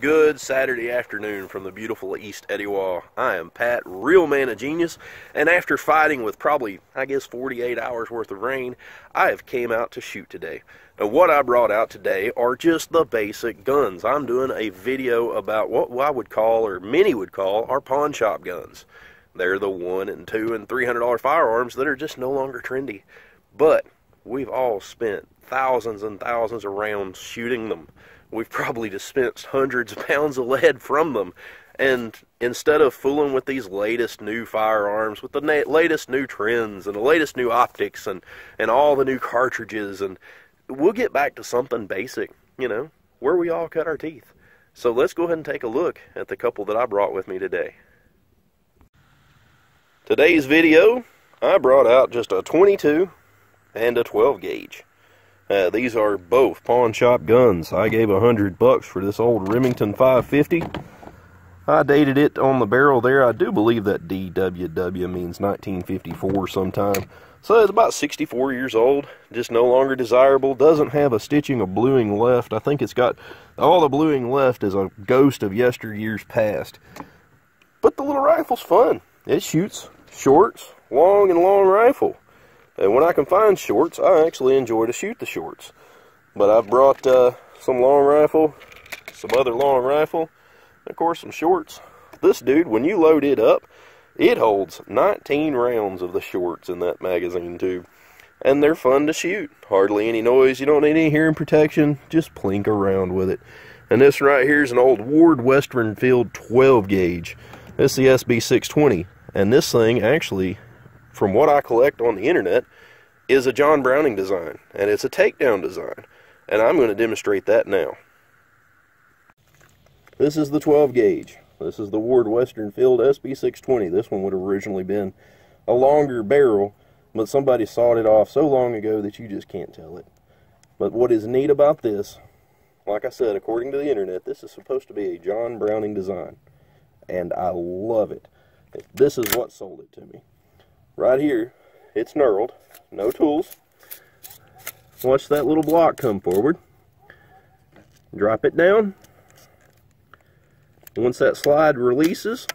Good Saturday afternoon from the beautiful East Etowah. I am Pat, real man of genius, and after fighting with probably, I guess, 48 hours worth of rain, I have came out to shoot today. Now, what I brought out today are just the basic guns. I'm doing a video about what I would call, or many would call, our pawn shop guns. They're the $100 and $200 and $300 firearms that are just no longer trendy. But we've all spent thousands and thousands of rounds shooting them. We've probably dispensed hundreds of pounds of lead from them. And instead of fooling with these latest new firearms, with the latest new trends and the latest new optics and all the new cartridges, and we'll get back to something basic, you know, where we all cut our teeth. So let's go ahead and take a look at the couple that I brought with me today. Today's video, I brought out just a 22 and a 12 gauge. These are both pawn shop guns. I gave $100 for this old Remington 550. I dated it on the barrel there. I do believe that DWW means 1954 sometime. So it's about 64 years old. Just no longer desirable. Doesn't have a stitching of bluing left. I think it's got all the bluing left is a ghost of yesteryears past. But the little rifle's fun. It shoots shorts, long rifle. And when I can find shorts, I actually enjoy to shoot the shorts. But I've brought some long rifle, some other long rifle, and of course some shorts. This dude, when you load it up, it holds 19 rounds of the shorts in that magazine tube. And they're fun to shoot. Hardly any noise, you don't need any hearing protection, just plink around with it. And this right here is an old Ward Westernfield 12 gauge. This is the SB620. And this thing actually, from what I collect on the internet, is a John Browning design, and it's a takedown design, and I'm going to demonstrate that now. This is the 12 gauge. This is the Ward Westernfield SB620. This one would have originally been a longer barrel, but somebody sawed it off so long ago that you just can't tell it. But what is neat about this, like I said, according to the internet, this is supposed to be a John Browning design, and I love it. This is what sold it to me. Right here, it's knurled, no tools. Watch that little block come forward. Drop it down. Once that slide releases,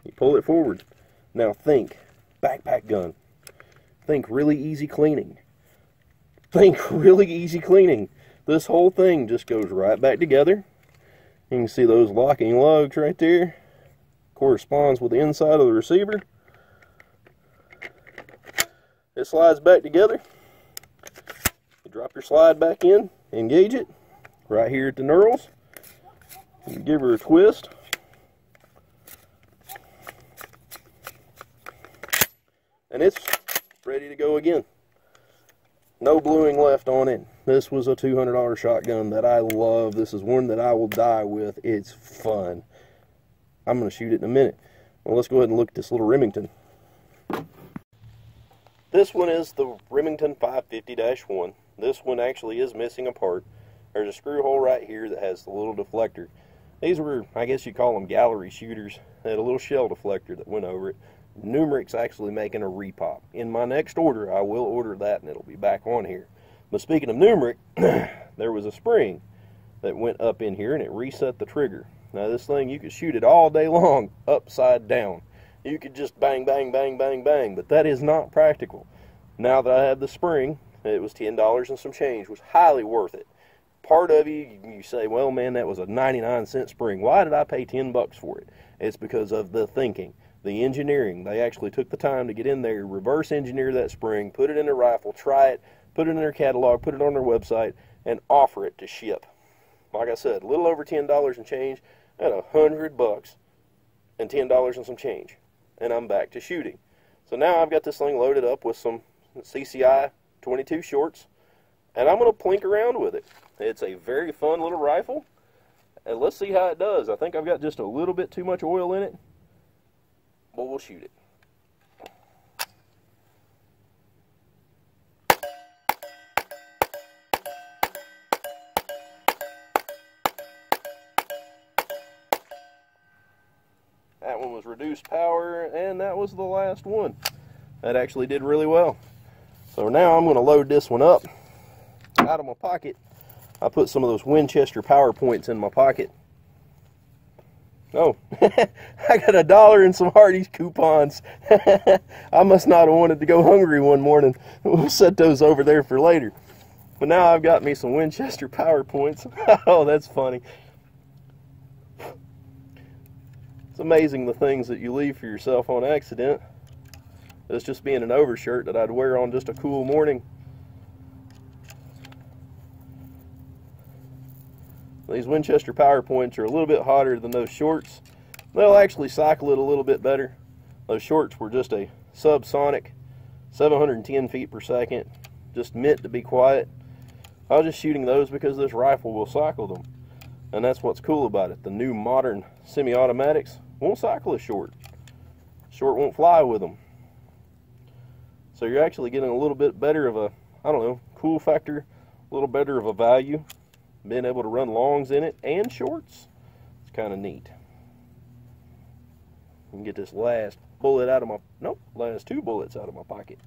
you pull it forward. Now think, backpack gun. Think really easy cleaning. Think really easy cleaning. This whole thing just goes right back together. You can see those locking lugs right there. Corresponds with the inside of the receiver. It slides back together. You drop your slide back in, engage it right here at the knurls. You give her a twist. And it's ready to go again. No bluing left on it. This was a $200 shotgun that I love. This is one that I will die with. It's fun. I'm going to shoot it in a minute. Well, let's go ahead and look at this little Remington. This one is the Remington 550-1. This one actually is missing a part. There's a screw hole right here that has the little deflector. These were, I guess you call them gallery shooters. They had a little shell deflector that went over it. Numeric's actually making a repop. In my next order, I will order that and it'll be back on here. But speaking of Numeric, there was a spring that went up in here and it reset the trigger. Now this thing, you could shoot it all day long, upside down. You could just bang, bang, bang, bang, bang, but that is not practical. Now that I have the spring, it was $10 and some change, was highly worth it. Part of you say, well, man, that was a 99-cent spring. Why did I pay $10 for it? It's because of the thinking, the engineering. They actually took the time to get in there, reverse engineer that spring, put it in their rifle, try it, put it in their catalog, put it on their website, and offer it to ship. Like I said, a little over $10 and change, at $100 and $10 and some change. And I'm back to shooting. So now I've got this thing loaded up with some CCI 22 shorts, and I'm going to plink around with it. It's a very fun little rifle, and let's see how it does. I think I've got just a little bit too much oil in it, but we'll shoot it. That one was reduced power, and that was the last one. That actually did really well. So now I'm going to load this one up out of my pocket. I put some of those Winchester power points in my pocket. Oh, I got $1 and some Hardee's coupons. I must not have wanted to go hungry one morning. We'll set those over there for later. But now I've got me some Winchester PowerPoints. Oh, that's funny. It's amazing the things that you leave for yourself on accident. It's just being an overshirt that I'd wear on just a cool morning. These Winchester PowerPoints are a little bit hotter than those shorts. They'll actually cycle it a little bit better. Those shorts were just a subsonic 710 feet per second, just meant to be quiet. I was just shooting those because this rifle will cycle them, and that's what's cool about it. The new modern semi-automatics won't cycle a short. Short won't fly with them. So you're actually getting a little bit better of a, I don't know, cool factor, a little better of a value. Being able to run longs in it and shorts, it's kind of neat. I can get this last bullet out of my, nope, last 2 bullets out of my pocket.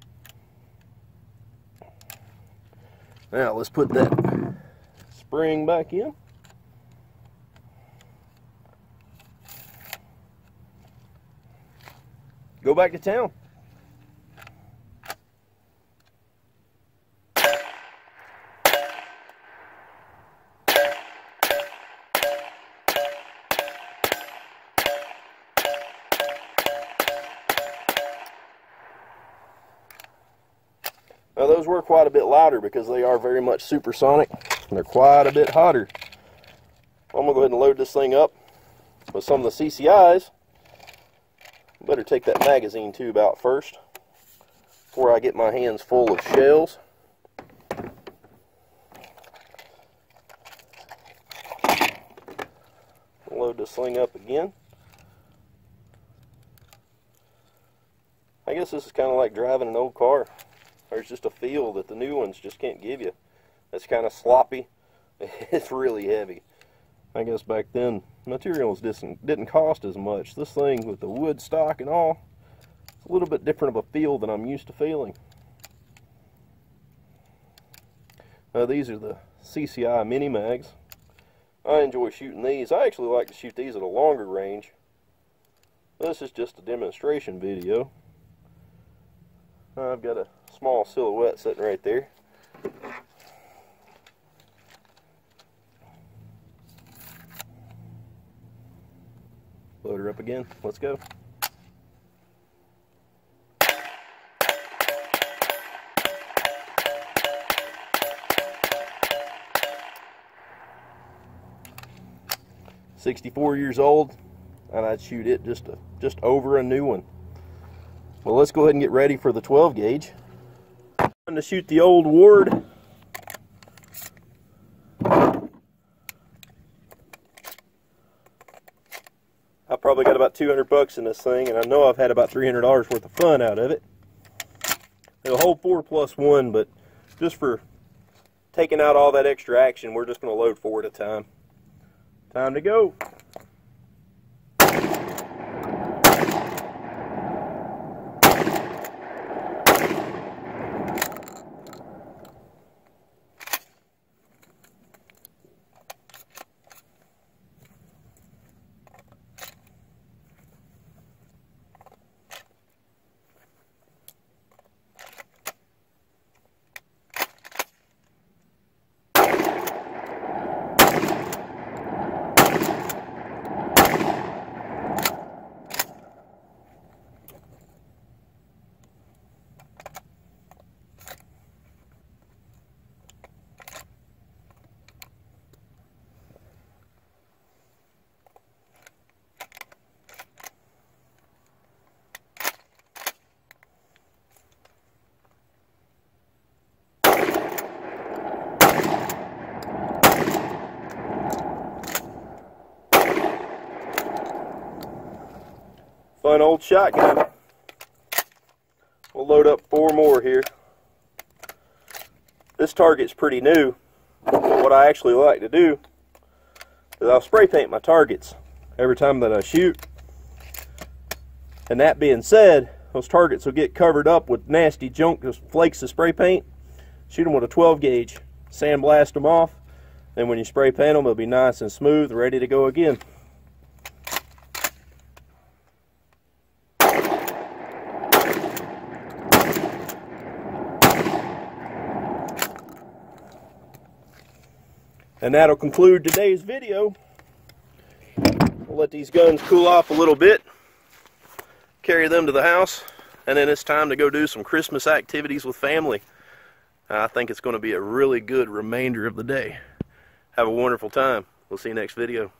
Now let's put that spring back in. Go back to town. Now those were quite a bit louder because they are very much supersonic, and they're quite a bit hotter. I'm going to go ahead and load this thing up with some of the CCIs. Better take that magazine tube out first before I get my hands full of shells. Load this thing up again. I guess this is kind of like driving an old car. There's just a feel that the new ones just can't give you. It's kind of sloppy. It's really heavy. I guess back then materials didn't cost as much. This thing with the wood stock and all, it's a little bit different of a feel than I'm used to feeling. Now these are the CCI mini mags. I enjoy shooting these. I actually like to shoot these at a longer range. This is just a demonstration video. I've got a small silhouette sitting right there. Load her up again. Let's go. "64 years old, and I'd shoot it just over a new one." Well, let's go ahead and get ready for the 12 gauge. I'm going to shoot the old Ward. I probably got about 200 bucks in this thing, and I know I've had about $300 worth of fun out of it. It'll hold 4+1, but just for taking out all that extra action, we're just going to load 4 at a time. Time to go. Fun old shotgun. We'll load up 4 more here. This target's pretty new, but what I actually like to do is I'll spray paint my targets every time that I shoot. And that being said, those targets will get covered up with nasty junk, just flakes of spray paint. Shoot them with a 12 gauge, sandblast them off, and when you spray paint them, they'll be nice and smooth, ready to go again. And that'll conclude today's video. We'll let these guns cool off a little bit, carry them to the house, and then it's time to go do some Christmas activities with family. I think it's going to be a really good remainder of the day. Have a wonderful time. We'll see you next video.